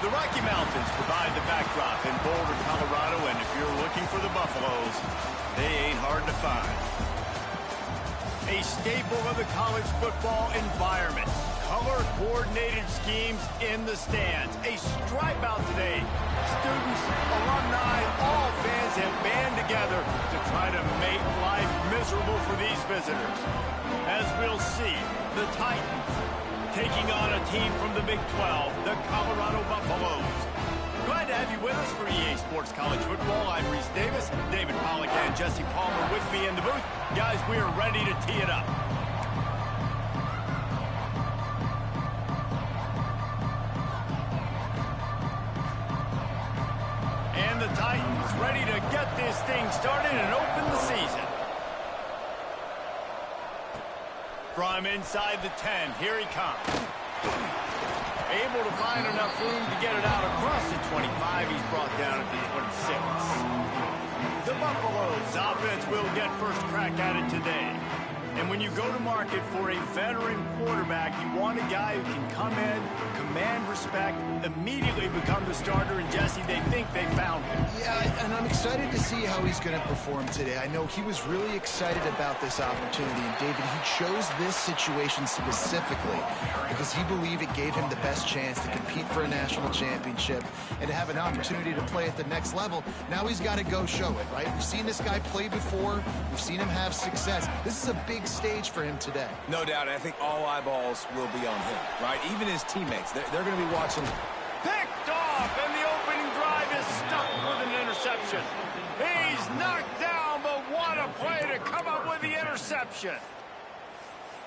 The Rocky Mountains provide the backdrop in Boulder, Colorado, and if you're looking for the Buffaloes, they ain't hard to find. A staple of the college football environment. Color-coordinated schemes in the stands. A stripe out today. Students, alumni, all fans have band together to try to make life miserable for these visitors. As we'll see, the Titans taking on a team from the Big 12, the Colorado Buffaloes. Glad to have you with us for EA Sports College Football. I'm Reese Davis, David Pollack and Jesse Palmer with me in the booth. Guys, we are ready to tee it up. And the Titans ready to get this thing started and open the season. From inside the 10, here he comes. Able to find enough room to get it out across the 25. He's brought down at the 26. The Buffaloes offense will get first crack at it today. And when you go to market for a veteran quarterback, you want a guy who can come in, command respect, immediately become the starter, and Jesse, they think they found him. Yeah, and I'm excited to see how he's going to perform today. I know he was really excited about this opportunity, and David, he chose this situation specifically because he believed it gave him the best chance to compete for a national championship and to have an opportunity to play at the next level. Now he's got to go show it, right? We've seen this guy play before. We've seen him have success. This is a big stage for him today. No doubt. I think all eyeballs will be on him, right? Even his teammates, they're going to be watching. Picked off, and the opening drive is stuck with an interception. He's knocked down, but what a play to come up with the interception.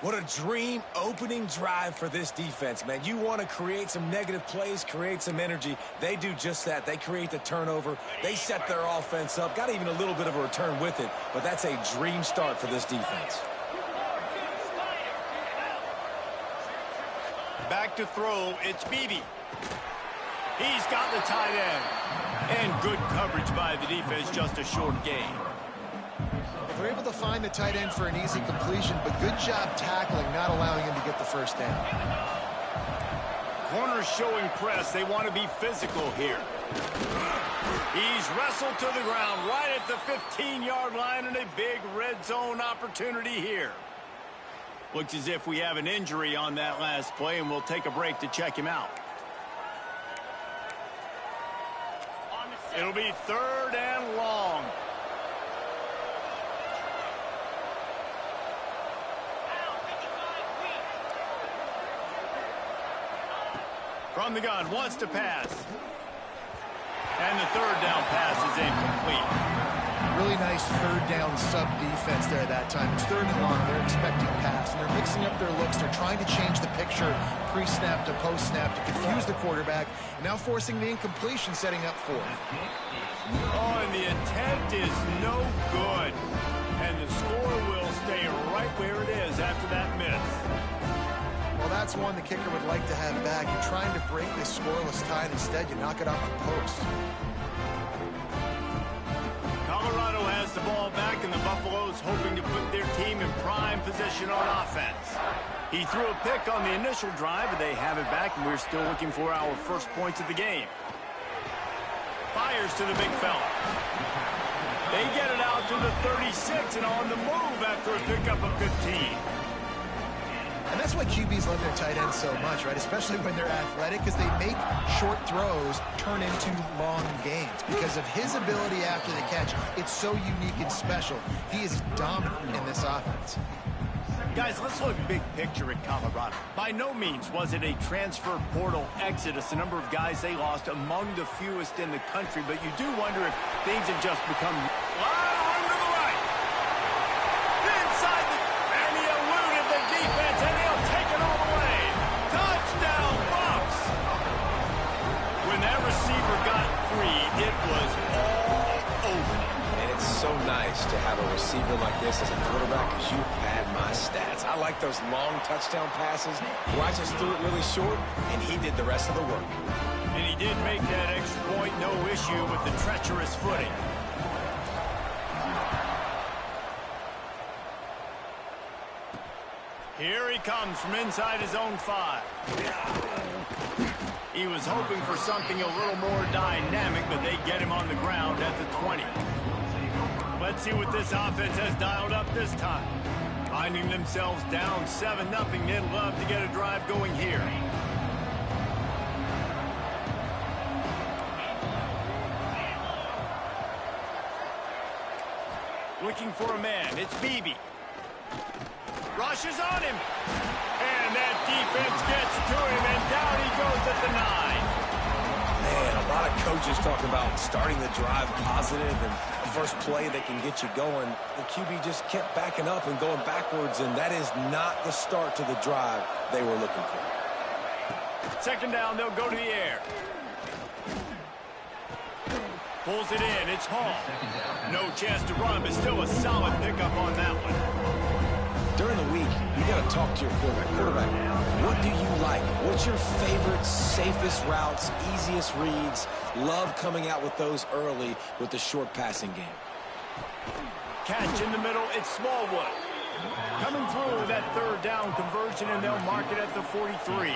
What a dream opening drive for this defense, man. You want to create some negative plays, create some energy. They do just that. They create the turnover. They set their offense up. Got even a little bit of a return with it, but that's a dream start for this defense. Back to throw, it's Beebe. He's got the tight end. And good coverage by the defense, just a short gain. They're able to find the tight end for an easy completion, but good job tackling, not allowing him to get the first down. Corners showing press. They want to be physical here. He's wrestled to the ground right at the 15-yard line, and a big red zone opportunity here. Looks as if we have an injury on that last play, and we'll take a break to check him out. It'll be 3rd and long. From the gun, wants to pass. And the 3rd down pass is incomplete. Really nice 3rd down sub-defense there that time. It's 3rd and long. They're expecting pass, and they're mixing up their looks. They're trying to change the picture pre-snap to post-snap to confuse the quarterback, and now forcing the incompletion, setting up 4th. Oh, and the attempt is no good. And the score will stay right where it is after that miss. Well, that's one the kicker would like to have back. You're trying to break this scoreless tie, and instead you knock it off the post. Colorado has the ball back, and the Buffaloes hoping to put their team in prime position on offense. He threw a pick on the initial drive, but they have it back, and we're still looking for our first points of the game. Fires to the big fella. They get it out to the 36 and on the move after a pickup of 15. And that's why QBs love their tight ends so much, right? Especially when they're athletic, because they make short throws turn into long gains. Because of his ability after the catch, it's so unique and special. He is dominant in this offense. Guys, let's look big picture at Colorado. By no means was it a transfer portal exodus. The number of guys they lost among the fewest in the country, but you do wonder if things have just become... Room to the right. Inside the... And he eluded the defense, and he'll take it all the way. Touchdown, Buffs! When that receiver got free, it was all over. And it's so nice to have a receiver like this as a quarterback, because you had my stats. I like those long touchdown passes where I just threw it really short, and he did the rest of the work. And he did make that extra point, no issue with the treacherous footing. Here he comes from inside his own 5. He was hoping for something a little more dynamic, but they get him on the ground at the 20. Let's see what this offense has dialed up this time. Finding themselves down 7-0, they'd love to get a drive going here. Looking for a man, it's Beebe. Rushes on him. And that defense gets to him, and down he goes at the 9. Man, a lot of coaches talk about starting the drive positive and the first play that can get you going. The QB just kept backing up and going backwards, and that is not the start to the drive they were looking for. Second down, they'll go to the air. Pulls it in, it's Hall. No chance to run, but still a solid pickup on that one. During the week, you got to talk to your quarterback. Quarterback, what do you like? What's your favorite, safest routes, easiest reads? Love coming out with those early with the short passing game. Catch in the middle, it's Smallwood. Coming through with that third down conversion, and they'll mark it at the 43.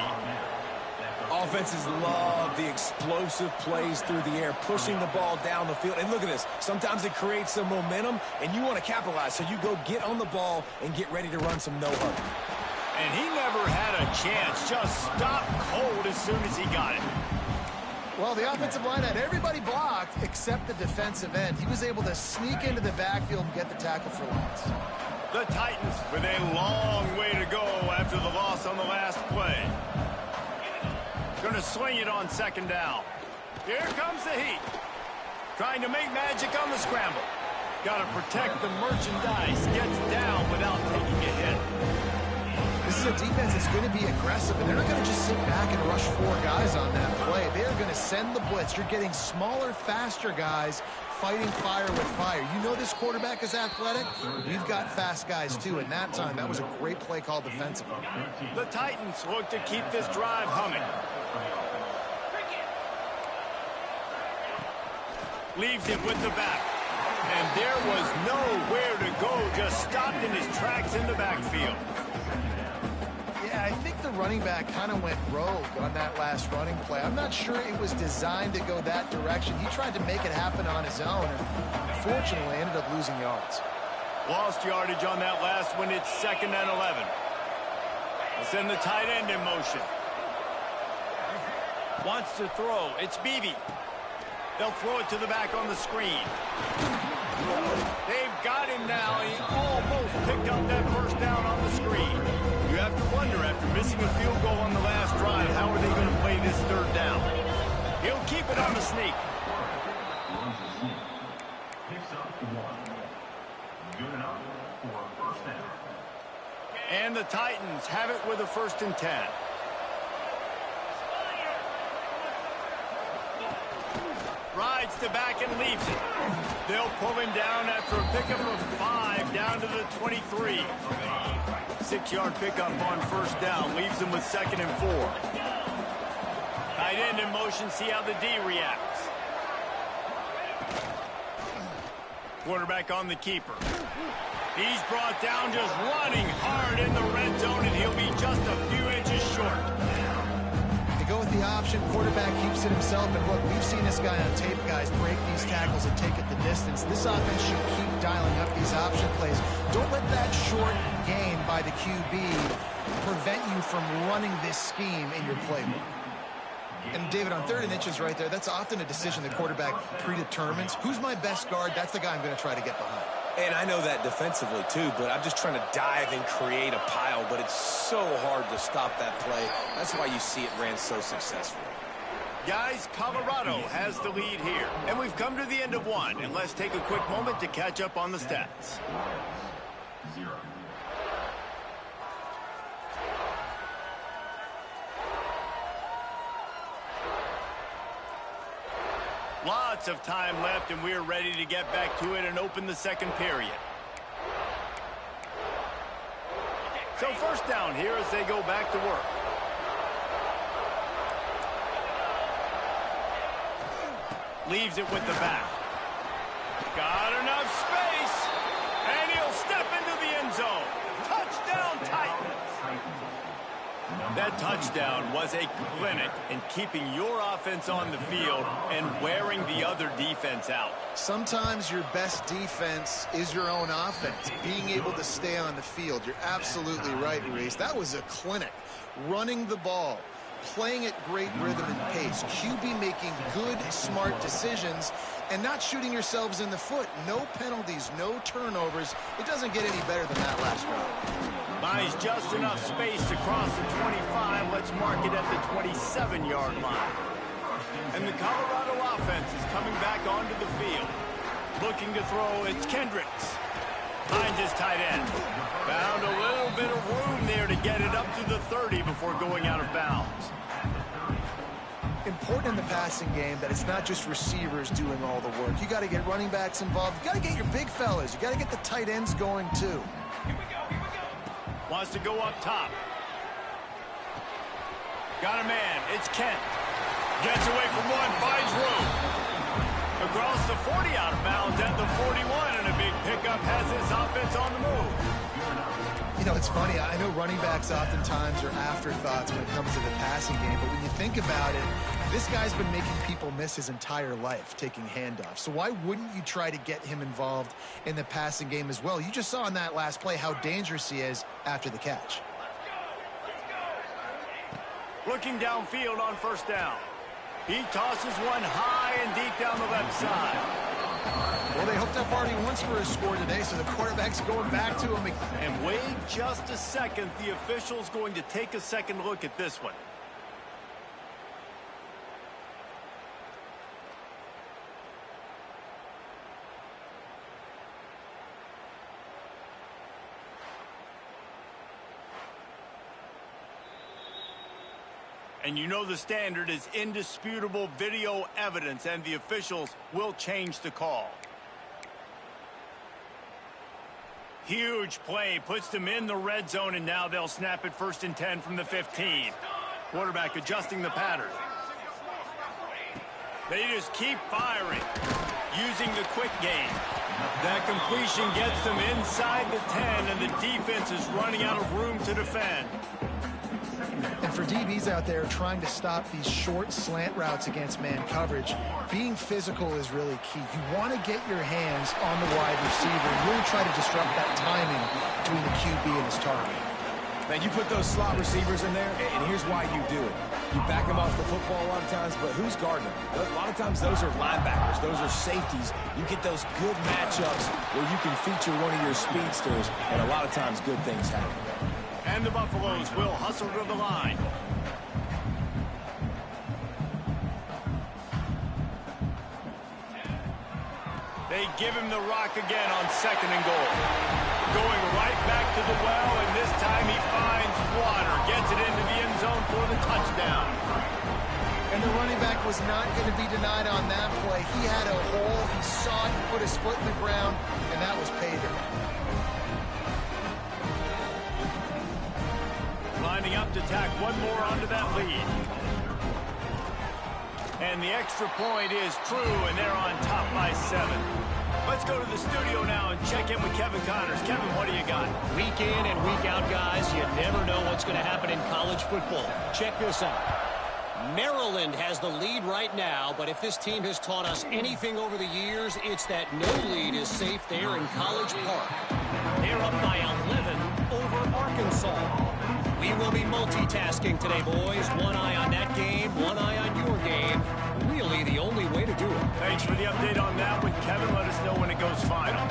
Offenses love the explosive plays through the air, pushing the ball down the field. And look at this. Sometimes it creates some momentum, and you want to capitalize. So you go get on the ball and get ready to run some no-huddle. And he never had a chance. Just stopped cold as soon as he got it. Well, the offensive line had everybody blocked except the defensive end. He was able to sneak into the backfield and get the tackle for loss. The Titans with a long way to go after the loss on the last play. Going to swing it on second down. Here comes the heat. Trying to make magic on the scramble. Got to protect the merchandise. Gets down without taking a hit. This is a defense that's going to be aggressive, and they're not going to just sit back and rush 4 guys on that play. They are going to send the blitz. You're getting smaller, faster guys fighting fire with fire. You know this quarterback is athletic. You've got fast guys, too. And that time, that was a great play call defensively. The Titans look to keep this drive humming. Leaves it with the back. And there was nowhere to go. Just stopped in his tracks in the backfield. Yeah, I think the running back kind of went rogue on that last running play. I'm not sure it was designed to go that direction. He tried to make it happen on his own, and unfortunately ended up losing yards. Lost yardage on that last one. It's 2nd and 11. They'll send the tight end in motion. Wants to throw. It's Beebe. They'll throw it to the back on the screen. They've got him now. He almost picked up that first down on the screen. You have to wonder, after missing a field goal on the last drive, how are they going to play this third down? He'll keep it on the sneak. And the Titans have it with a 1st and 10. Rides to back and leaves it. They'll pull him down after a pickup of 5 down to the 23. 6-yard pickup on 1st down. Leaves him with 2nd and 4. Tight end in motion. See how the D reacts. Quarterback on the keeper. He's brought down, just running hard in the red zone, and he'll be just a few inches short. Go with the option. Quarterback keeps it himself. And look, we've seen this guy on tape, guys, break these tackles and take it the distance. This offense should keep dialing up these option plays. Don't let that short gain by the QB prevent you from running this scheme in your playbook. And David, on 3rd and inches right there, that's often a decision the quarterback predetermines. Who's my best guard? That's the guy I'm going to try to get behind. And I know that defensively, too, but I'm just trying to dive and create a pile, but it's so hard to stop that play. That's why you see it ran so successfully. Guys, Colorado has the lead here. And we've come to the end of one. And let's take a quick moment to catch up on the stats. 0. Lots of time left, and we're ready to get back to it and open the 2nd period. So 1st down here as they go back to work. Leaves it with the back. Got enough space, and he'll step into the end zone. Touchdown, Titans. That touchdown was a clinic in keeping your offense on the field and wearing the other defense out. Sometimes your best defense is your own offense, being able to stay on the field. You're absolutely right, Reese. That was a clinic. Running the ball, playing at great rhythm and pace, QB making good, smart decisions, and not shooting yourselves in the foot. No penalties, no turnovers. It doesn't get any better than that last drive. Buys just enough space to cross the 25. Let's mark it at the 27-yard line. And the Colorado offense is coming back onto the field. Looking to throw, it's Kendricks. Finds his tight end. Found a little bit of room there to get it up to the 30 before going out of bounds. Important in the passing game that it's not just receivers doing all the work. You got to get running backs involved. You got to get your big fellas. You got to get the tight ends going too. Wants to go up top. Got a man. It's Kent. Gets away from one. Finds room. Across the 40, out of bounds at the 41. And a big pickup has his offense on the move. You know, it's funny. I know running backs oftentimes are afterthoughts when it comes to the passing game. But when you think about it, this guy's been making people miss his entire life taking handoffs. So why wouldn't you try to get him involved in the passing game as well? You just saw in that last play how dangerous he is after the catch. Looking downfield on first down. He tosses one high and deep down the left side. Well, they hooked up already once for a score today, so the quarterback's going back to him. And wait just a second. The official's going to take a second look at this one. And you know the standard is indisputable video evidence, and the officials will change the call. Huge play, puts them in the red zone, and now they'll snap it 1st and 10 from the 15. Quarterback adjusting the pattern. They just keep firing, using the quick game. That completion gets them inside the 10, and the defense is running out of room to defend. And for DBs out there trying to stop these short slant routes against man coverage, being physical is really key. You want to get your hands on the wide receiver and really try to disrupt that timing between the QB and his target. Man, you put those slot receivers in there, and here's why you do it. You back them off the football a lot of times, but who's guarding them? A lot of times those are linebackers. Those are safeties. You get those good matchups where you can feature one of your speedsters, and a lot of times good things happen. And the Buffaloes will hustle to the line. They give him the rock again on 2nd and goal. Going right back to the well, and this time he finds water. Gets it into the end zone for the touchdown. And the running back was not going to be denied on that play. He had a hole. He saw it, he put his foot in the ground, and that was pay dirt. Lining up to tack one more onto that lead. And the extra point is true, and they're on top by 7. Let's go to the studio now and check in with Kevin Connors. Kevin, what do you got? Week in and week out, guys, you never know what's going to happen in college football. Check this out. Maryland has the lead right now, but if this team has taught us anything over the years, it's that no lead is safe there in College Park. They're up by 11 over Arkansas. We will be multitasking today, boys. One eye on that game, one eye on your game. Really the only way to do it. Thanks for the update on that one, Kevin. Let us know when it goes final.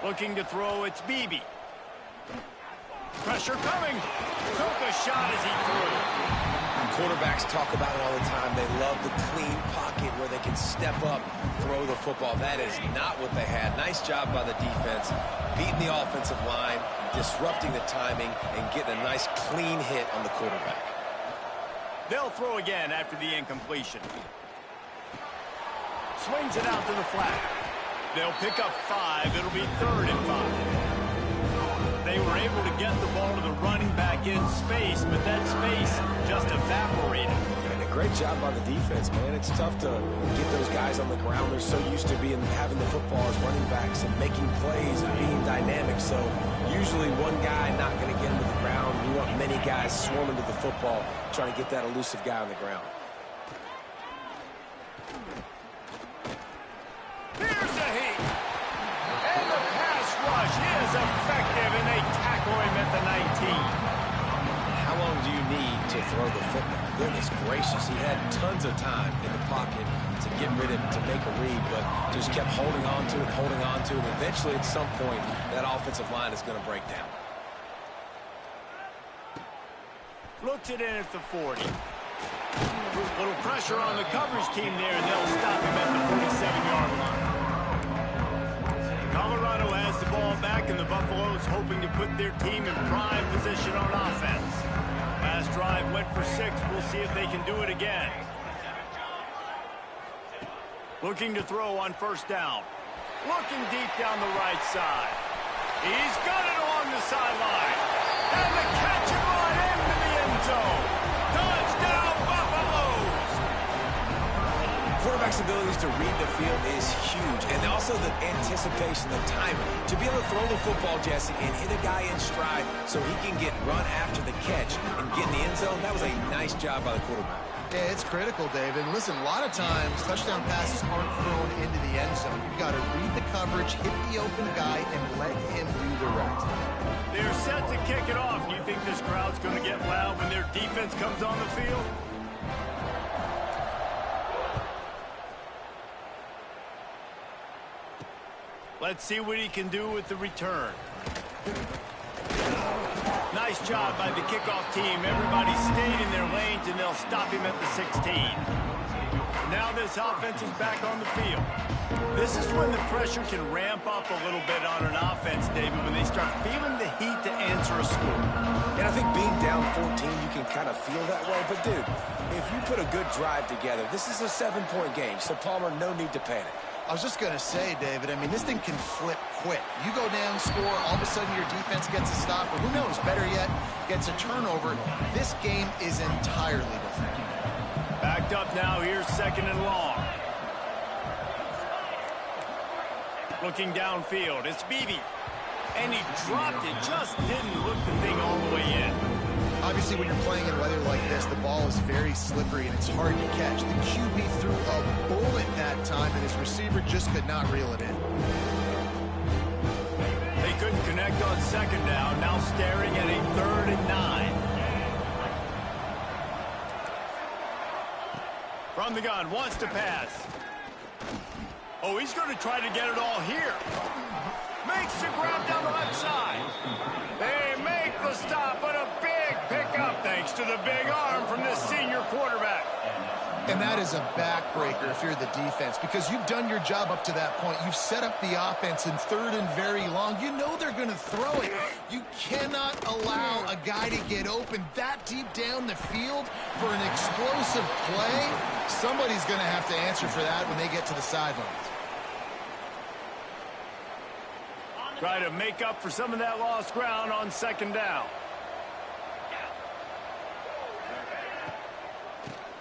Looking to throw, it's Beebe. Pressure coming. Took a shot as he threw. Quarterbacks talk about it all the time. They love the clean pocket where they can step up, throw the football. That is not what they had. Nice job by the defense, beating the offensive line, disrupting the timing, and getting a nice clean hit on the quarterback. They'll throw again after the incompletion. Swings it out to the flat. They'll pick up 5. It'll be 3rd and 5. They were able to get the ball to the running back in space, but that space just evaporated. And a great job by the defense, man. It's tough to get those guys on the ground. They're so used to having the football as running backs and making plays and being dynamic. So usually one guy not going to get into the ground. You want many guys swarming to the football, trying to get that elusive guy on the ground. Here's a heat. And the pass rush is effective, and they tackle him at the 19. How long do you need to throw the football? Goodness gracious, he had tons of time in the pocket to get rid of it, to make a read, but just kept holding on to it, holding on to it. Eventually, at some point, that offensive line is going to break down. Looks it in at the 40. Little pressure on the coverage team there, and they'll stop him at the 47-yard line. Colorado has the ball back, and the Buffaloes hoping to put their team in prime position on offense. Last drive went for 6. We'll see if they can do it again. Looking to throw on first down. Looking deep down the right side. He's got it along the sideline. And the catch and run into the end zone. Touchdown, Buffaloes! Quarterback's abilities to read the field is huge, and also the anticipation, the timing. To be able to throw the football, Jesse, and hit a guy in stride so he can get run after the catch and get in the end zone, that was a nice job by the quarterback. Yeah, it's critical, David. Listen, a lot of times touchdown passes aren't thrown into the end zone. You got to read the coverage, hit the open guy, and let him do the rest. They're set to kick it off. Do you think this crowd's going to get loud when their defense comes on the field? Let's see what he can do with the return. Nice job by the kickoff team. Everybody stayed in their lanes, and they'll stop him at the 16. Now this offense is back on the field. This is when the pressure can ramp up a little bit on an offense, David, when they start feeling the heat to answer a score. And I think being down 14, you can kind of feel that way. But, dude, if you put a good drive together, this is a 7-point game. So, Palmer, no need to panic. I was just going to say, David, I mean, this thing can flip quick. You go down, score, all of a sudden your defense gets a stop, or who knows, better yet, gets a turnover. This game is entirely different. Backed up now, here's second and long. Looking downfield, it's Beebe. And he dropped it, just didn't look the thing all the way in. Obviously, when you're playing in weather like this, the ball is very slippery and it's hard to catch. The QB threw a bullet that time, and his receiver just could not reel it in. They couldn't connect on second down, now staring at a 3rd and 9. From the gun, wants to pass. Oh, he's going to try to get it all here. Makes the grab down the left side. They make the stop, but a big pickup thanks to the big arm from this senior quarterback. And that is a backbreaker if you're the defense, because you've done your job up to that point. You've set up the offense in 3rd and very long. You know they're going to throw it. You cannot allow a guy to get open that deep down the field for an explosive play. Somebody's going to have to answer for that when they get to the sidelines. Try to make up for some of that lost ground on second down.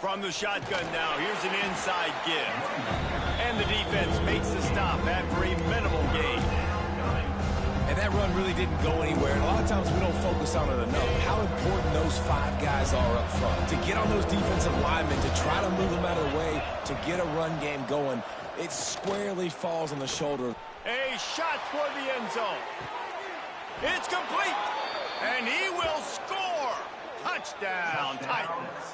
From the shotgun now, here's an inside give. And the defense makes the stop after a minimal gain. And that run really didn't go anywhere. And a lot of times we don't focus on it enough. How important those 5 guys are up front. To get on those defensive linemen, to try to move them out of the way, to get a run game going, it squarely falls on the shoulder. A shot toward the end zone. It's complete. And he will score. Touchdown, Titans.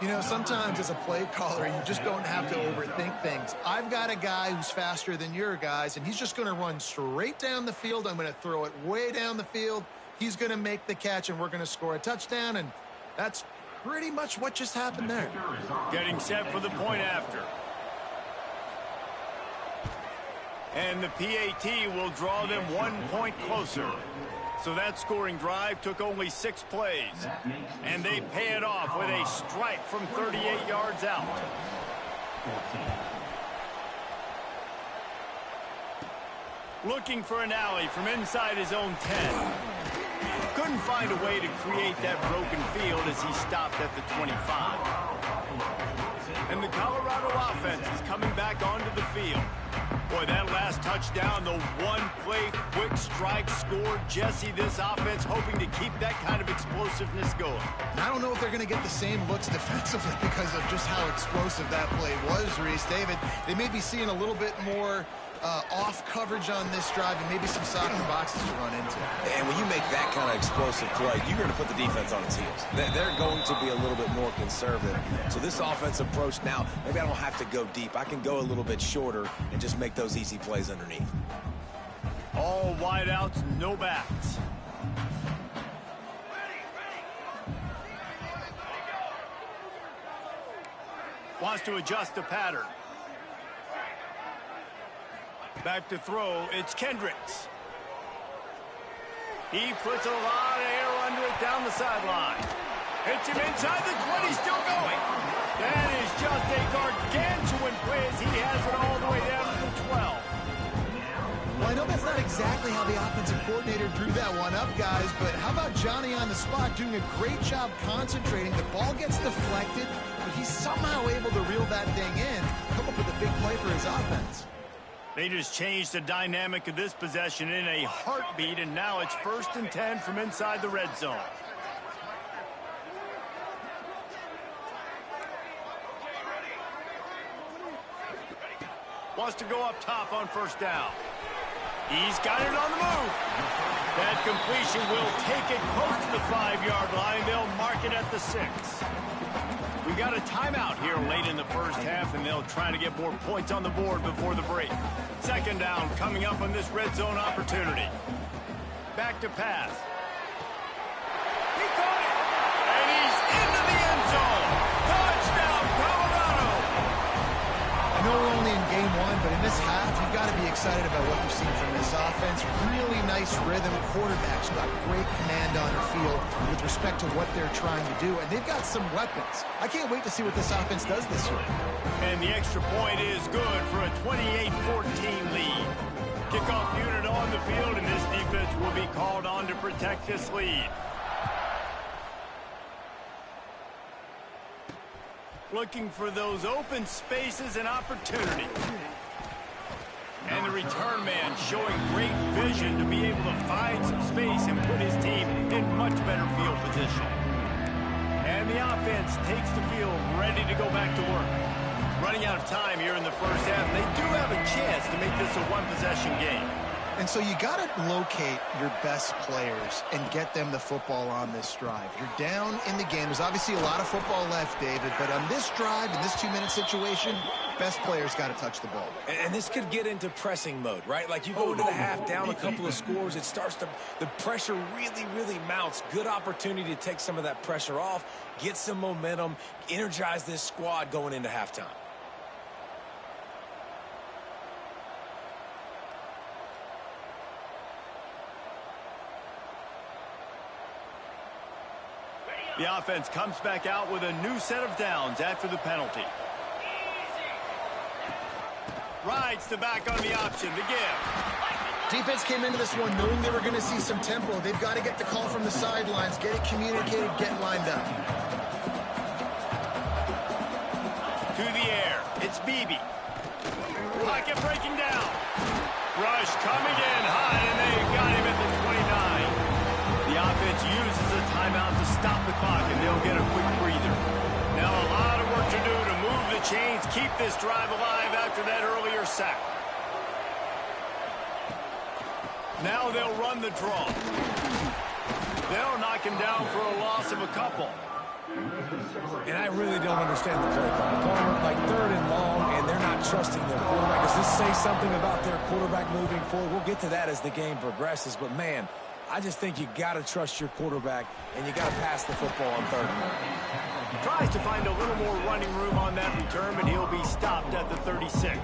You know, sometimes as a play caller, you just don't have to overthink things. I've got a guy who's faster than your guys, and he's just going to run straight down the field. I'm going to throw it way down the field. He's going to make the catch, and we're going to score a touchdown, and that's pretty much what just happened there. Getting set for the point after. And the PAT will draw them 1 point closer. So that scoring drive took only 6 plays. And they pay it off with a strike from 38 yards out. Looking for an alley from inside his own 10. couldn't find a way to create that broken field as he stopped at the 25. And the Colorado offense is coming back onto the field. Boy, that last touchdown, the one-play quick strike score. Jesse, this offense hoping to keep that kind of explosiveness going. I don't know if they're going to get the same looks defensively because of just how explosive that play was, Reese. David, they may be seeing a little bit more off coverage on this drive and maybe some soccer boxes to run into. And when you make that kind of explosive play, you're going to put the defense on its heels. They're going to be a little bit more conservative. So this offense approach now, maybe I don't have to go deep. I can go a little bit shorter and just make those easy plays underneath. All wideouts, no backs. Wants to adjust the pattern. Back to throw, it's Kendricks. He puts a lot of air under it down the sideline. Hits him inside the 20, still going. That is just a gargantuan play as he has it all the way down to the 12. Well, I know that's not exactly how the offensive coordinator drew that one up, guys, but how about Johnny on the spot doing a great job concentrating? The ball gets deflected, but he's somehow able to reel that thing in, come up with a big play for his offense. They just changed the dynamic of this possession in a heartbeat, and now it's 1st and 10 from inside the red zone. Wants to go up top on 1st down. He's got it on the move. That completion will take it close to the 5-yard line. They'll mark it at the 6. We got a timeout here late in the first half, and they'll try to get more points on the board before the break. 2nd down coming up on this red zone opportunity. Back to pass. He caught it, and he's into the end zone. Touchdown, Colorado. I know we're only in game 1, but in this half, you've got to be excited about what you've seen from this offense. Really nice rhythm. Quarterbacks got great command on the field with respect to what they're trying to do, and they've got some weapons. I can't wait to see what this offense does this year. And the extra point is good for a 28-14 lead. Kickoff unit on the field, and this defense will be called on to protect this lead. Looking for those open spaces and opportunity. And the return man showing great vision to be able to find some space and put his team in much better field position. And the offense takes the field ready to go back to work. Running out of time here in the first half, they do have a chance to make this a one-possession game. And so you got to locate your best players and get them the football on this drive. You're down in the game. There's obviously a lot of football left, David, but on this drive, in this 2-minute situation, best players got to touch the ball. And this could get into pressing mode, right? Like you go into the half down a couple of scores, it starts to, the pressure really mounts. Good opportunity to take some of that pressure off, get some momentum, energize this squad going into halftime. The offense comes back out with a new set of downs after the penalty. Rides the back on the option, the give. Defense came into this one knowing they were going to see some tempo. They've got to get the call from the sidelines, get it communicated, get lined up. To the air, it's Beebe. Pocket breaking down. Rush coming in high, and they got him at the 29. The offense uses a timeout to stop the clock, and they'll get a quick breather. Now a lot of work to do to move the chains, keep this drive alive after that earlier sack. Now they'll run the draw. They'll knock him down for a loss of a couple. And I really don't understand the play call. Going like 3rd and long, and they're not trusting their quarterback. Does this say something about their quarterback moving forward? We'll get to that as the game progresses, but man, I just think you got to trust your quarterback, and you got to pass the football on 3rd and long. Tries to find a little more running room on that return, but he'll be stopped at the 36.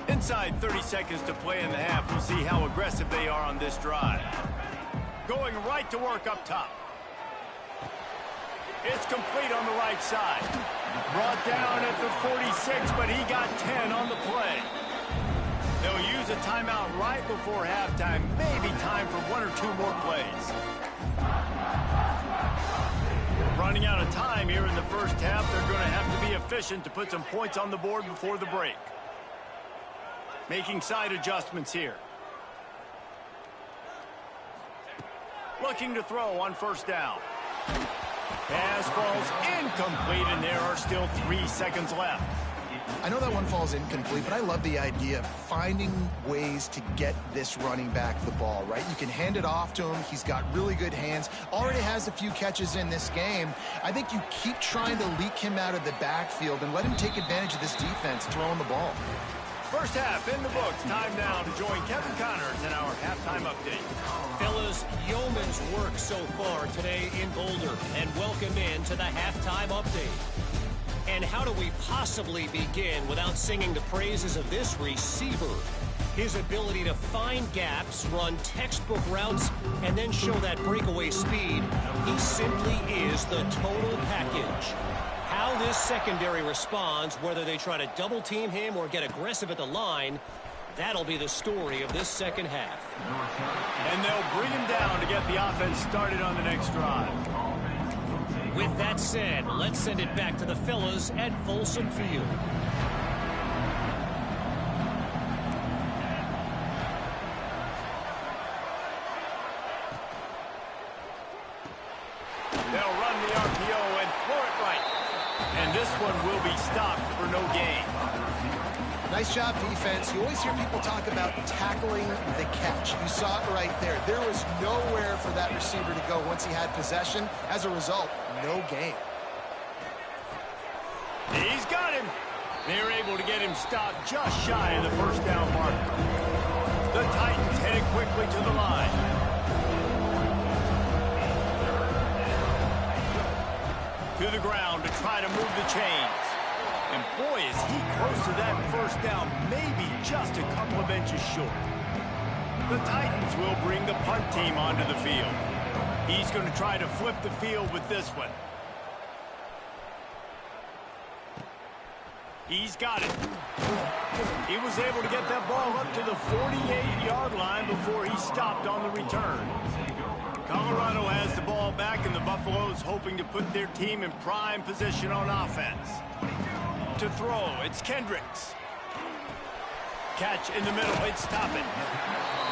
Inside 30 seconds to play in the half. We'll see how aggressive they are on this drive. Going right to work up top. It's complete on the right side. Brought down at the 46, but he got 10 on the play. They'll use a timeout right before halftime. Maybe time for 1 or 2 more plays. Running out of time here in the first half. They're going to have to be efficient to put some points on the board before the break. Making side adjustments here. Looking to throw on first down. Pass falls incomplete, and there are still 3 seconds left. I know that one falls incomplete, but I love the idea of finding ways to get this running back the ball, right? You can hand it off to him. He's got really good hands. Already has a few catches in this game. I think you keep trying to leak him out of the backfield and let him take advantage of this defense throwing the ball. First half in the books. Time now to join Kevin Connors in our halftime update. Fellas, yeoman's work so far today in Boulder, and welcome in to the halftime update. And how do we possibly begin without singing the praises of this receiver? His ability to find gaps, run textbook routes, and then show that breakaway speed. He simply is the total package. How this secondary responds, whether they try to double-team him or get aggressive at the line, that'll be the story of this second half. And they'll bring him down to get the offense started on the next drive. With that said, let's send it back to the fellas at Folsom Field. They'll run the RPO and throw it right. And this one will be stopped for no gain. Nice job, defense. You always hear people talk about tackling the catch. You saw it right there. There was nowhere for that receiver to go once he had possession. As a result, no gain. He's got him. They're able to get him stopped just shy of the first down mark. The Titans headed quickly to the line. To the ground to try to move the chains. And boy, is he close to that first down, maybe just a couple of inches short. The Titans will bring the punt team onto the field. He's going to try to flip the field with this one. He's got it. He was able to get that ball up to the 48-yard line before he stopped on the return. Colorado has the ball back, and the Buffaloes hoping to put their team in prime position on offense. To throw, it's Kendricks. Catch in the middle, it's Toppin.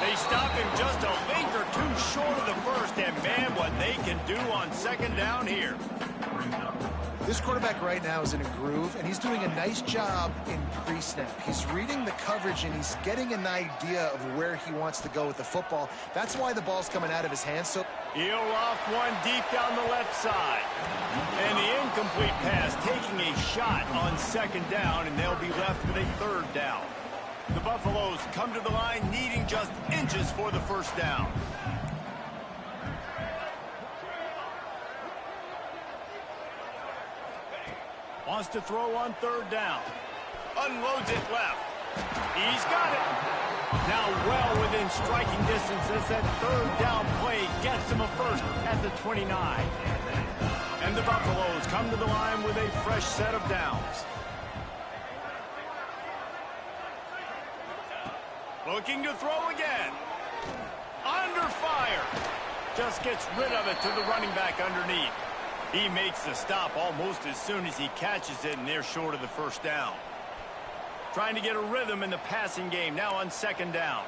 They stop him just a length or two short of the first, and man, what they can do on second down here. This quarterback right now is in a groove, and he's doing a nice job in pre-snap. He's reading the coverage, and he's getting an idea of where he wants to go with the football. That's why the ball's coming out of his hands. So he'll loft one deep down the left side. And the incomplete pass taking a shot on second down, and they'll be left with a third down. The Buffaloes come to the line needing just inches for the first down. Wants to throw on third down. Unloads it left. He's got it. Now well within striking distance as that third down play gets him a first at the 29. And the Buffaloes come to the line with a fresh set of downs. Looking to throw again. Under fire. Just gets rid of it to the running back underneath. He makes the stop almost as soon as he catches it, and they're short of the first down. Trying to get a rhythm in the passing game now on second down.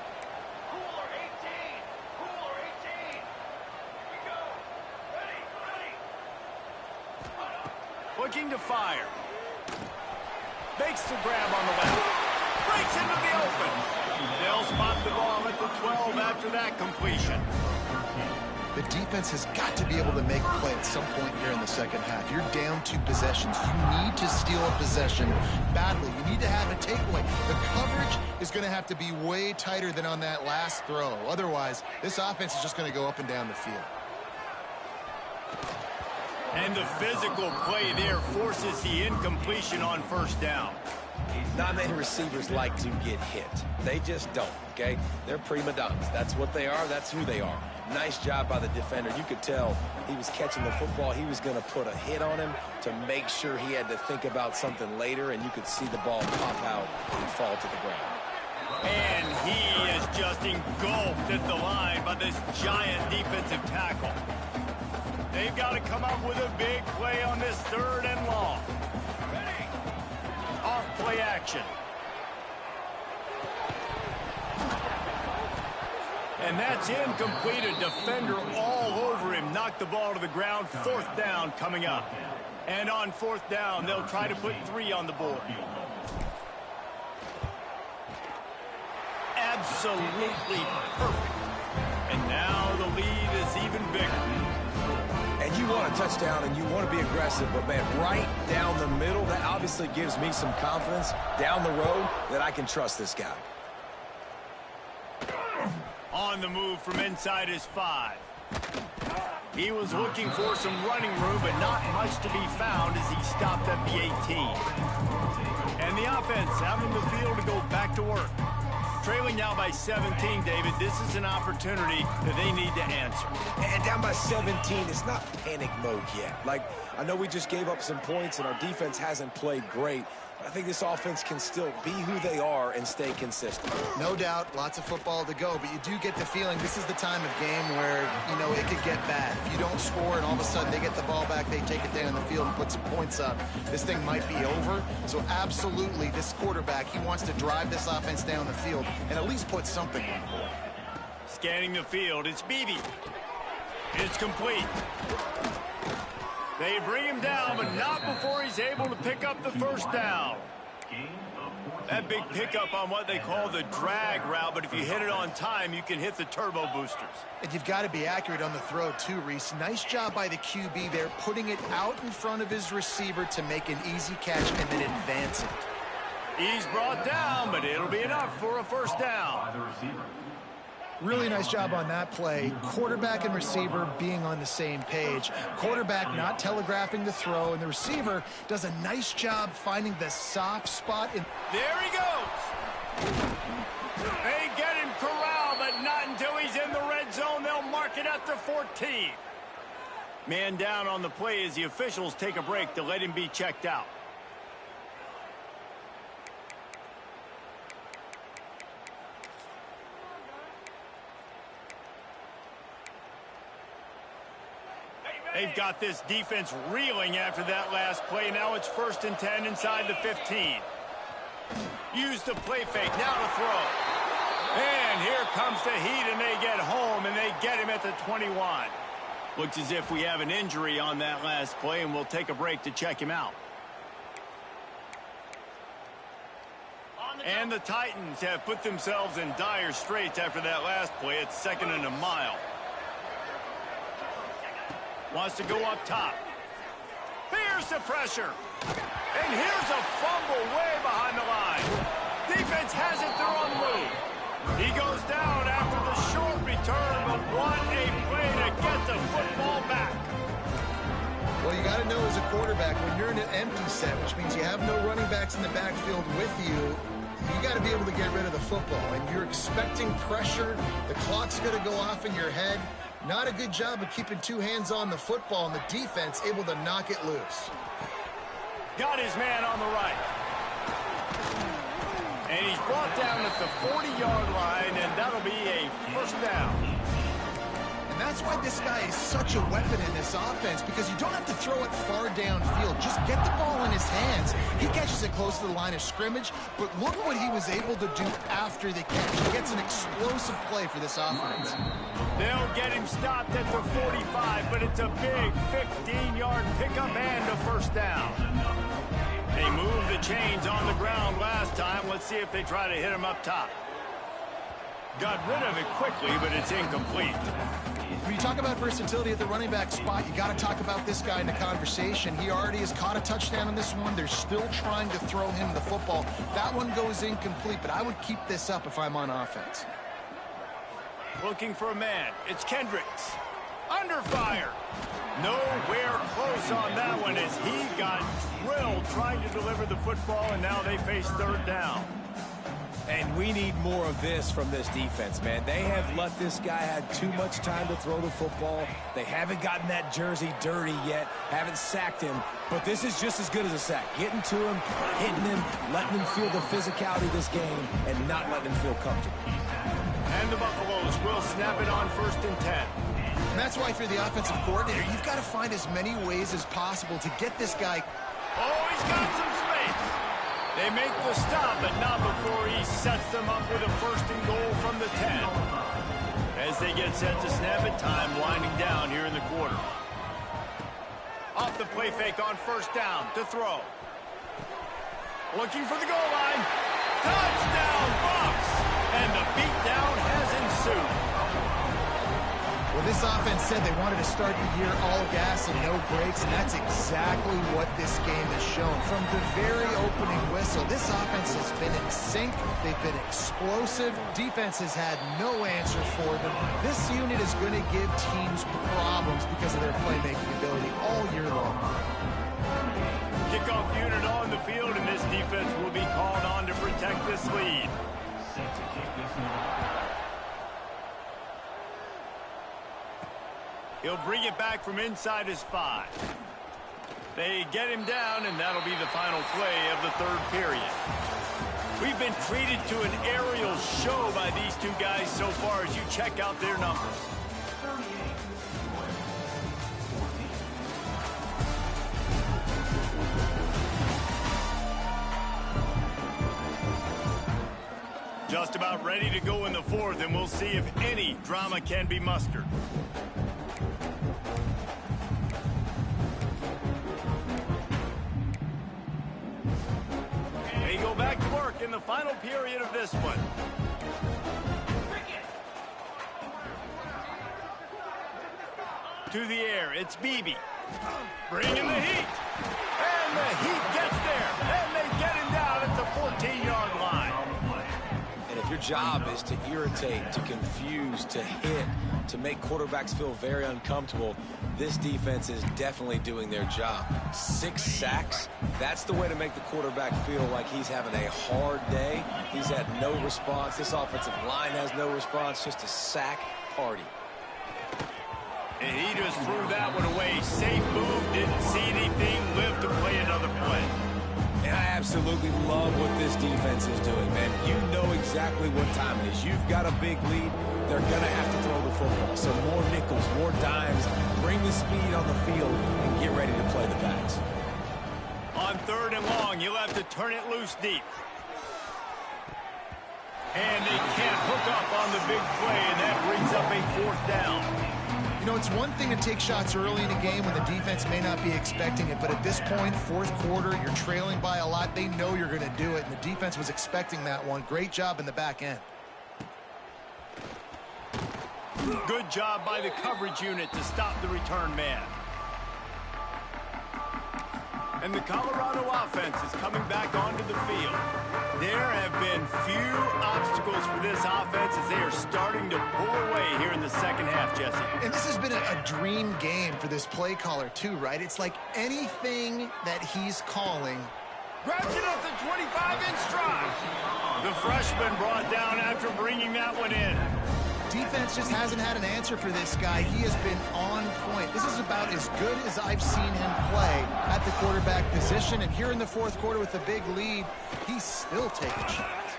Cooler 18. Cooler 18. Here we go. Ready. Looking to fire. Makes the grab on the left. Breaks into the open. They'll spot the ball at the 12 after that completion. the defense has got to be able to make a play at some point here in the second half. You're down 2 possessions. You need to steal a possession badly. You need to have a takeaway. The coverage is going to have to be way tighter than on that last throw. Otherwise, this offense is just going to go up and down the field. And the physical play there forces the incompletion on first down. Not many receivers like to get hit. They just don't, okay? They're prima donnas. That's what they are. That's who they are. Nice job by the defender. You could tell he was catching the football. He was going to put a hit on him to make sure he had to think about something later, and you could see the ball pop out and fall to the ground. And he is just engulfed at the line by this giant defensive tackle. They've got to come up with a big play on this 3rd and long. Ready. Off play action. And that's incomplete. A defender all over him. Knocked the ball to the ground. 4th down coming up. And on 4th down, they'll try to put 3 on the board. Absolutely perfect. And now the lead is even bigger. And you want a touchdown and you want to be aggressive, but man, right down the middle, that obviously gives me some confidence down the road that I can trust this guy. On the move from inside his 5. He was looking for some running room, but not much to be found as he stopped at the 18. And the offense out in the field to go back to work. Trailing now by 17, David. This is an opportunity that they need to answer. And down by 17, it's not panic mode yet. Like, I know we just gave up some points and our defense hasn't played great. I think this offense can still be who they are and stay consistent. No doubt, lots of football to go, but you do get the feeling this is the time of game where, you know, it could get bad. If you don't score and all of a sudden they get the ball back, they take it down the field and put some points up, this thing might be over. So absolutely, this quarterback, he wants to drive this offense down the field and at least put something on the board. Scanning the field, it's Beebe. It's complete. They bring him down, but not before he's able to pick up the 1st down. That big pickup on what they call the drag route, but if you hit it on time, you can hit the turbo boosters. And you've got to be accurate on the throw, too, Reese. Nice job by the QB there, putting it out in front of his receiver to make an easy catch and then advance it. He's brought down, but it'll be enough for a 1st down. Really nice job on that play. Quarterback and receiver being on the same page. Quarterback not telegraphing the throw, and the receiver does a nice job finding the soft spot. There he goes. They get him corralled, but not until he's in the red zone. They'll mark it at the 14. Man down on the play as the officials take a break to let him be checked out. They've got this defense reeling after that last play. Now it's 1st and 10 inside the 15. Use the play fake. Now to throw. And here comes the heat, and they get home, and they get him at the 21. Looks as if we have an injury on that last play, and we'll take a break to check him out. And the Titans have put themselves in dire straits after that last play. It's 2nd and a mile. Wants to go up top. Here's the pressure. And here's a fumble way behind the line. Defense has it. They're on the move. He goes down after the short return, but what a play to get the football back. Well, you got to know as a quarterback, when you're in an empty set, which means you have no running backs in the backfield with you, you got to be able to get rid of the football. And you're expecting pressure. The clock's going to go off in your head. Not a good job of keeping 2 hands on the football, and the defense able to knock it loose. Got his man on the right. And he's brought down at the 40-yard line, and that'll be a 1st down. And that's why this guy is such a weapon in this offense, because you don't have to throw it far downfield. Just get the ball in his hands. He catches it close to the line of scrimmage, but look what he was able to do after the catch. He gets an explosive play for this offense. They'll get him stopped at the 45, but it's a big 15-yard pickup and a 1st down. They moved the chains on the ground last time. Let's see if they try to hit him up top. Got rid of it quickly, but it's incomplete. When you talk about versatility at the running back spot, you got to talk about this guy in the conversation. He already has caught a touchdown on this one. They're still trying to throw him the football. That one goes incomplete, but I would keep this up if I'm on offense. Looking for a man. It's Kendricks. Under fire. Nowhere close on that one as he got drilled trying to deliver the football, and now they face 3rd down. And we need more of this from this defense, man. They have let this guy have too much time to throw the football. They haven't gotten that jersey dirty yet, haven't sacked him. But this is just as good as a sack. Getting to him, hitting him, letting him feel the physicality of this game, and not letting him feel comfortable. And the Buffaloes will snap it on 1st and 10. And that's why if you're the offensive coordinator, you've got to find as many ways as possible to get this guy. Oh, he's got some space. They make the stop, but not before he sets them up with a 1st and goal from the 10. As they get set to snap it, time winding down here in the quarter. Off the play fake on 1st down to throw. Looking for the goal line. Touchdown, Bucs! And the beatdown has ensued. Well, this offense said they wanted to start the year all gas and no brakes, and that's exactly what this game has shown. From the very opening whistle, this offense has been in sync. They've been explosive. Defense has had no answer for them. This unit is going to give teams problems because of their playmaking ability all year long. Kickoff unit on the field, and this defense will be called on to protect this lead. He'll bring it back from inside his 5. They get him down, and that'll be the final play of the 3rd period. We've been treated to an aerial show by these two guys so far as you check out their numbers. Just about ready to go in the 4th, and we'll see if any drama can be mustered. They go back to work in the final period of this one. To the air, it's Beebe. Bringing the heat. And the heat gets there. And they get him down at the 14-yard line. And if your job is to irritate, to confuse, to hit, to make quarterbacks feel very uncomfortable, this defense is definitely doing their job. 6 sacks, that's the way to make the quarterback feel like he's having a hard day. He's had no response. This offensive line has no response, just a sack party. And he just threw that one away. Safe move, didn't see anything, lived to play another play. And I absolutely love what this defense is doing, man. You know exactly what time it is. You've got a big lead. They're going to have to throw the football. So more nickels, more dimes, bring the speed on the field, and get ready to play the backs. On 3rd and long, you'll have to turn it loose deep. And they can't hook up on the big play, and that brings up a 4th down. You know, it's one thing to take shots early in a game when the defense may not be expecting it, but at this point, 4th quarter, you're trailing by a lot. They know you're going to do it, and the defense was expecting that one. Great job in the back end. Good job by the coverage unit to stop the return man. And the Colorado offense is coming back onto the field. There have been few obstacles for this offense as they are starting to pull away here in the 2nd half, Jesse. And this has been a dream game for this play caller, too, right? It's like anything that he's calling. Grabs it up the 25-inch stride. The freshman brought down after bringing that one in. Defense just hasn't had an answer for this guy. He has been on point. This is about as good as I've seen him play at the quarterback position. And here in the 4th quarter with a big lead, he's still taking shots.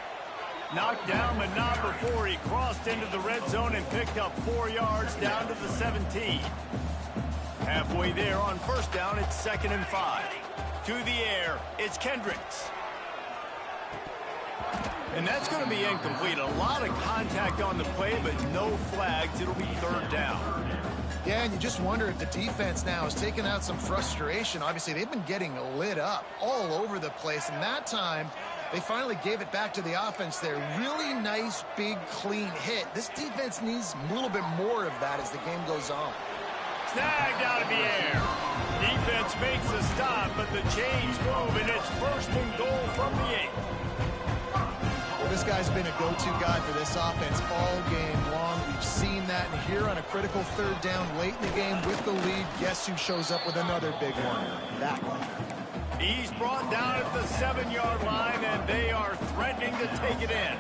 Knocked down, but not before he crossed into the red zone and picked up 4 yards down to the 17. Halfway there on 1st down, it's 2nd and 5. To the air, it's Kendricks. And that's going to be incomplete. A lot of contact on the play, but no flags. It'll be 3rd down. Yeah, and you just wonder if the defense now is taking out some frustration. Obviously, they've been getting lit up all over the place. And that time, they finally gave it back to the offense there. Really nice, big, clean hit. This defense needs a little bit more of that as the game goes on. Snagged out of the air. Defense makes a stop, but the chains move, and it's 1st and goal from the 8. Well, this guy's been a go-to guy for this offense all game long. We've seen that, and here on a critical 3rd down late in the game with the lead, guess who shows up with another big one? That one. He's brought down at the 7-yard line, and they are threatening to take it in.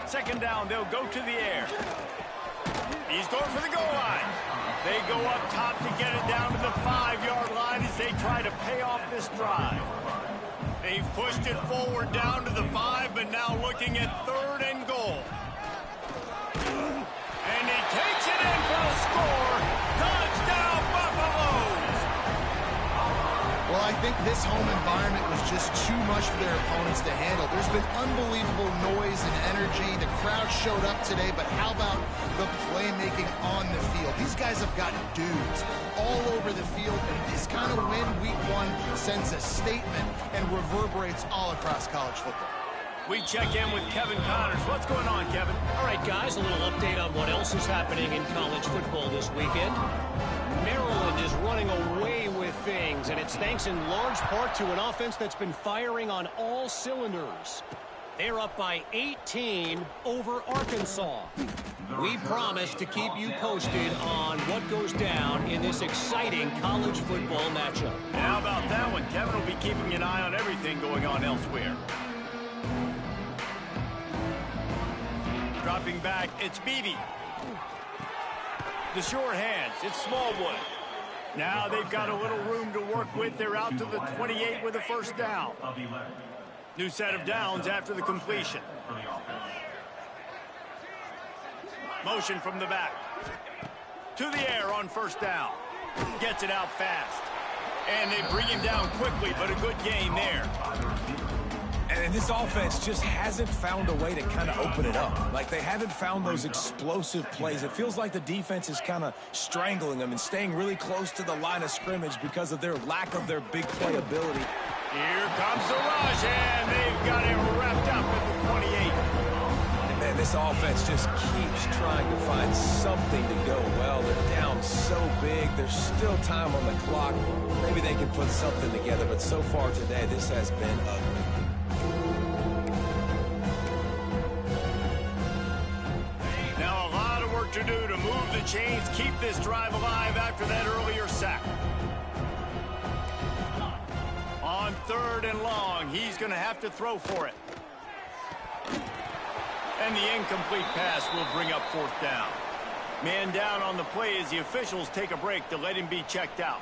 Second down, they'll go to the air. He's going for the goal line. They go up top to get it down to the 5-yard line as they try to pay off this drive. They've pushed it forward down to the 5, but now looking at 3rd and goal. And he takes it in for a score. Touchdown, Buffaloes! Well, I think this home environment was just too much for their opponents to handle. There's been unbelievable noise and energy. The crowd showed up today, but how about the playmaking on the field? These guys have got dudes all over the field, and this kind of win week 1 sends a statement and reverberates all across college football. We check in with Kevin Connors. What's going on, Kevin? All right, guys, a little update on what else is happening in college football this weekend. Maryland is running away with things, and it's thanks in large part to an offense that's been firing on all cylinders. They're up by 18 over Arkansas. We promise to keep you posted on what goes down in this exciting college football matchup. How about that one? Kevin will be keeping an eye on everything going on elsewhere. Dropping back, it's Beebe. The short hands, it's Smallwood. Now they've got a little room to work with. They're out to the 28 with a first down. New set of downs after the completion. Motion from the back. To the air on first down. Gets it out fast. And they bring him down quickly, but a good gain there. And this offense just hasn't found a way to kind of open it up. Like, they haven't found those explosive plays. It feels like the defense is kind of strangling them and staying really close to the line of scrimmage because of their lack of their big play ability. Here comes the rush, and they've got it wrapped up at the 28. Man, this offense just keeps trying to find something to go well. They're down so big. There's still time on the clock. Maybe they can put something together, but so far today, this has been ugly. Now a lot of work to do to move the chains, keep this drive alive after that earlier sack. On 3rd and long, he's going to have to throw for it. And the incomplete pass will bring up 4th down. Man down on the play as the officials take a break to let him be checked out.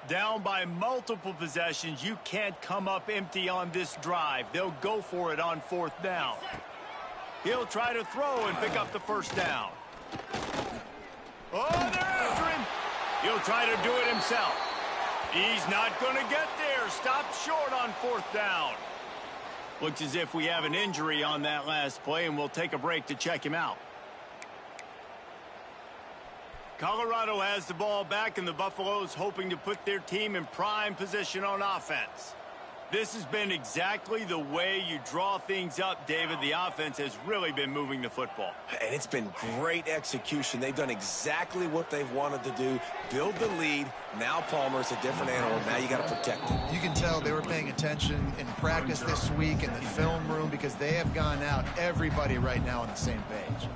Down by multiple possessions, you can't come up empty on this drive. They'll go for it on 4th down. He'll try to throw and pick up the first down. Oh, they're after him. He'll try to do it himself. He's not going to get there. Stopped short on 4th down. Looks as if we have an injury on that last play, and we'll take a break to check him out. Colorado has the ball back, and the Buffaloes hoping to put their team in prime position on offense. This has been exactly the way you draw things up, David. The offense has really been moving the football. And it's been great execution. They've done exactly what they've wanted to do. Build the lead. Now Palmer's a different animal. Now you got to protect him. You can tell they were paying attention in practice this week in the film room because they have gone out, everybody right now on the same page.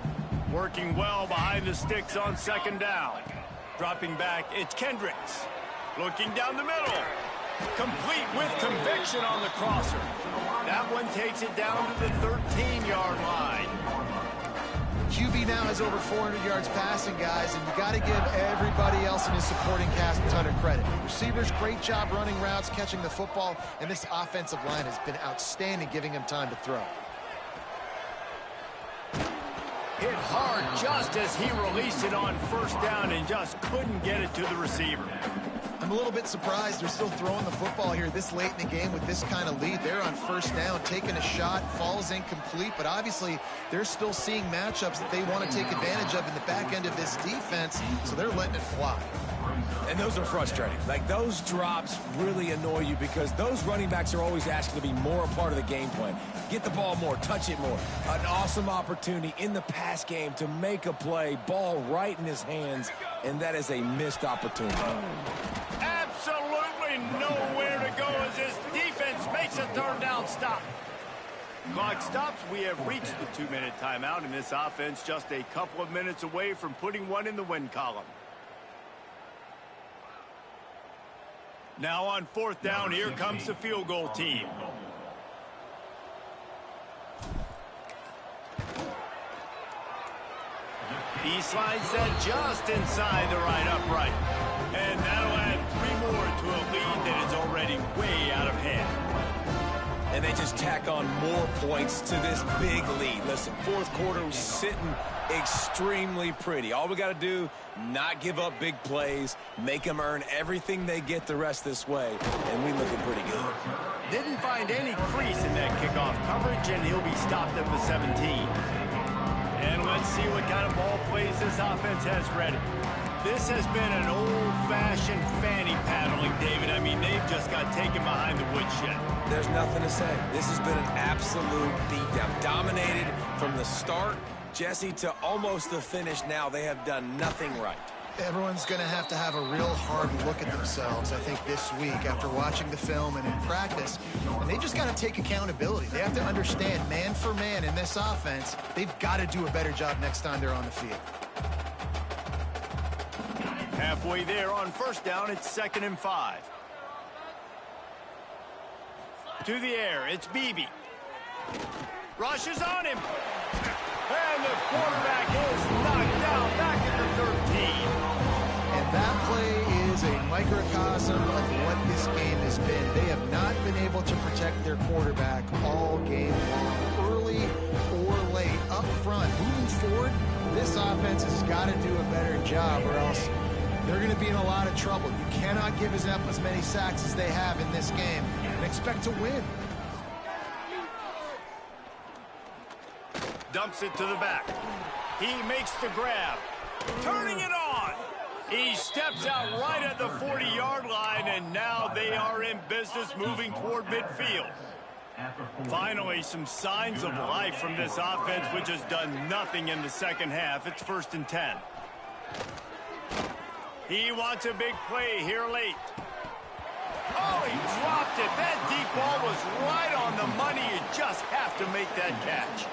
Working well behind the sticks on 2nd down. Dropping back, it's Kendricks. Looking down the middle. Complete with conviction on the crosser. That one takes it down to the 13-yard line. QB now has over 400 yards passing, guys, and you got to give everybody else in his supporting cast a ton of credit. Receivers, great job running routes, catching the football, and this offensive line has been outstanding, giving him time to throw. Hit hard just as he released it on 1st down and just couldn't get it to the receiver. I'm a little bit surprised they're still throwing the football here this late in the game with this kind of lead. They're on 1st down, taking a shot, falls incomplete, but obviously they're still seeing matchups that they want to take advantage of in the back end of this defense, so they're letting it fly. And those are frustrating. Like, those drops really annoy you because those running backs are always asking to be more a part of the game plan. Get the ball more, touch it more. An awesome opportunity in the pass game to make a play, ball right in his hands, and that is a missed opportunity. Absolutely nowhere to go as this defense makes a 3rd down stop. Clock stops. We have reached the 2-minute timeout, and this offense just a couple of minutes away from putting one in the win column. Now on 4th down, here comes the field goal team. He slides that just inside the right upright. And that'll add 3 more to a lead that is already way out of hand. And they just tack on more points to this big lead. Listen, 4th quarter was sitting extremely pretty. All we got to do, not give up big plays, make them earn everything they get the rest this way, and we looking pretty good. Didn't find any crease in that kickoff coverage, and he'll be stopped at the 17. And let's see what kind of ball plays this offense has ready. This has been an old-fashioned fanny paddling, David. I mean, they've just got taken behind the woodshed. There's nothing to say. This has been an absolute beatdown. Dominated from the start, Jesse, to almost the finish now. They have done nothing right. Everyone's going to have a real hard look at themselves, I think, this week after watching the film and in practice. And they just got to take accountability. They have to understand, man for man in this offense, they've got to do a better job next time they're on the field. Halfway there on 1st down, it's 2nd and 5. To the air, it's Beebe. Rushes on him. And the quarterback is knocked down back at the 13. And that play is a microcosm of what this game has been. They have not been able to protect their quarterback all game long, early or late, up front. Moving forward, this offense has got to do a better job, or else they're going to be in a lot of trouble. You cannot give us up as many sacks as they have in this game and expect to win. Dumps it to the back. He makes the grab. Turning it on. He steps out right at the 40-yard line, and now they are in business moving toward midfield. Finally, some signs of life from this offense, which has done nothing in the second half. It's 1st and 10. He wants a big play here late. Oh, he dropped it. That deep ball was right on the money. You just have to make that catch.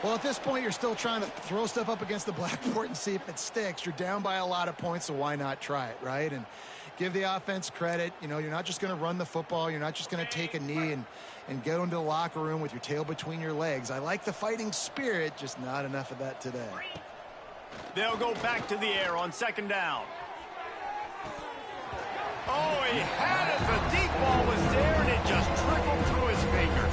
Well, at this point, you're still trying to throw stuff up against the blackboard and see if it sticks. You're down by a lot of points, so why not try it, right? And give the offense credit. You know, you're not just going to run the football. You're not just going to take a knee and go into the locker room with your tail between your legs. I like the fighting spirit, just not enough of that today. They'll go back to the air on 2nd down. Oh, he had it. The deep ball was there, and it just trickled through his fingers.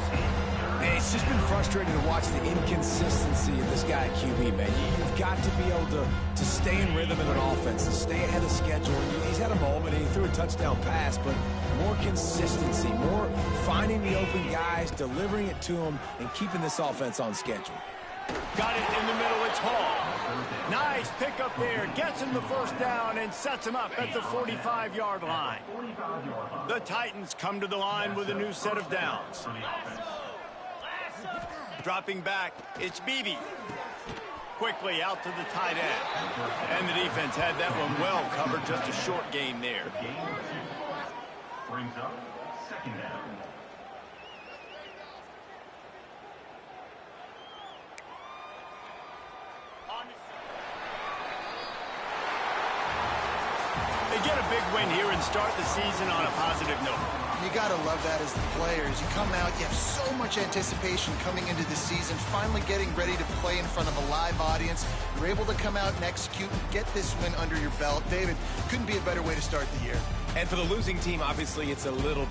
It's just been frustrating to watch the inconsistency of this guy at QB, man. You've got to be able to stay in rhythm in an offense, to stay ahead of schedule. He's had a moment, and he threw a touchdown pass, but more consistency, more finding the open guys, delivering it to them, and keeping this offense on schedule. Got it in the middle. It's Hall. Nice pickup there. Gets him the 1st down and sets him up at the 45-yard line. The Titans come to the line with a new set of downs. Dropping back, it's Beebe. Quickly out to the tight end. And the defense had that one well covered. Just a short gain there. Brings up 2nd down. They get a big win here and start the season on a positive note. You got to love that as the players. You come out, you have so much anticipation coming into the season, finally getting ready to play in front of a live audience. You're able to come out and execute and get this win under your belt. David, couldn't be a better way to start the year. And for the losing team, obviously, it's a little